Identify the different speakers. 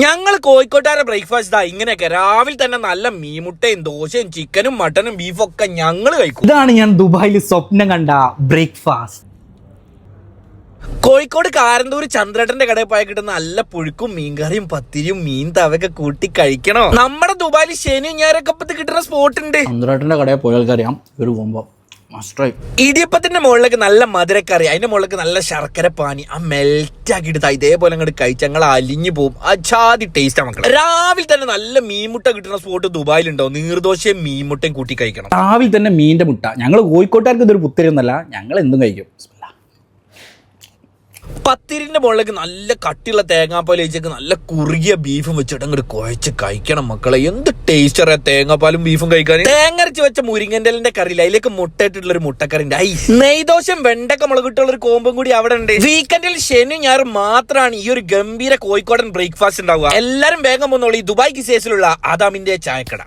Speaker 1: ഞങ്ങൾ കോഴിക്കോട്ടുകാരുടെ ബ്രേക്ക്ഫാസ്റ്റ് ഇങ്ങനെയൊക്കെ രാവിലെ തന്നെ നല്ല മീൻമുട്ടയും ദോശയും ചിക്കനും മട്ടനും ബീഫും ഒക്കെ ഞങ്ങൾ കഴിക്കും.
Speaker 2: ഇതാണ് ഞാൻ ദുബായിൽ സ്വപ്നം കണ്ട ബ്രേക്ക്ഫാസ്റ്റ്.
Speaker 1: കോഴിക്കോട് കാരന്തൂർ ചന്ദ്രേട്ടന്റെ കടയിൽ പോയാൽ കിട്ടുന്ന നല്ല പുഴുക്കും മീൻകറിയും പത്തിരിയും മീൻ തവയൊക്കെ കൂട്ടി കഴിക്കണോ. നമ്മുടെ ദുബായിൽ ശനിയും ഞായറൊക്കെ കിട്ടുന്ന സ്പോട്ട് ഉണ്ട്.
Speaker 2: ചന്ദ്രേട്ടന്റെ കടയിൽ പോയാൽക്കറിയാം ഒരു പോകുമ്പോ
Speaker 1: ഇടിയപ്പത്തിന്റെ മുകളിലേക്ക് നല്ല മധുരക്കറി, അതിന്റെ മുകളിലേക്ക് നല്ല ശർക്കര പാനി, ആ മെൽറ്റ് ആക്കിയിട്ട് ഇതേപോലെ അങ്ങോട്ട് കഴിച്ച് ഞങ്ങൾ അലിഞ്ഞു പോകും. അജാതി ടേസ്റ്റ് മക്കളെ. രാവിലെ തന്നെ നല്ല മീൻമുട്ട കിട്ടുന്ന സ്പോട്ട് ദുബായിലുണ്ടോ? നീർദോശയും മീൻമുട്ടയും കൂട്ടി കഴിക്കണം.
Speaker 2: രാവിലെ തന്നെ മീനിന്റെ മുട്ട. ഞങ്ങൾ കോഴിക്കോട്ടുകാർക്ക് ഇതൊരു പുത്തരിയൊന്നല്ല, ഞങ്ങൾ എന്തും കഴിക്കും.
Speaker 1: പത്തിരിന്റെ മുകളിലേക്ക് നല്ല കട്ടിയുള്ള തേങ്ങാപ്പാൽ വെച്ചേക്ക് നല്ല കുറുകിയ ബീഫും വെച്ചിട്ട് അങ്ങോട്ട് കുഴച്ച് കഴിക്കണം മക്കളെ. എന്ത് ടേസ്റ്റ് അറിയാം തേങ്ങാപ്പാലും ബീഫും കഴിക്കാൻ. തേങ്ങരച്ച് വെച്ച മുരിങ്ങന്റെ കറിയില്ല, അതിലേക്ക് മുട്ടയിട്ടിട്ടുള്ള ഒരു മുട്ടക്കറിന്റെ നെയ്ദോശം വെണ്ടക്ക മുളകിട്ടുള്ള ഒരു കോമ്പും കൂടി അവിടെ ഉണ്ട്. വീക്കെൻഡിൽ ശനി ഞായർ മാത്രമാണ് ഈ ഒരു ഗംഭീര കോഴിക്കോടൻ ബ്രേക്ക്ഫാസ്റ്റ് ഉണ്ടാവുക. എല്ലാരും വേഗം വന്നോളൂ ഈ ദുബായ് കിസേസിലുള്ള ആദാമിന്റെ ചായക്കട.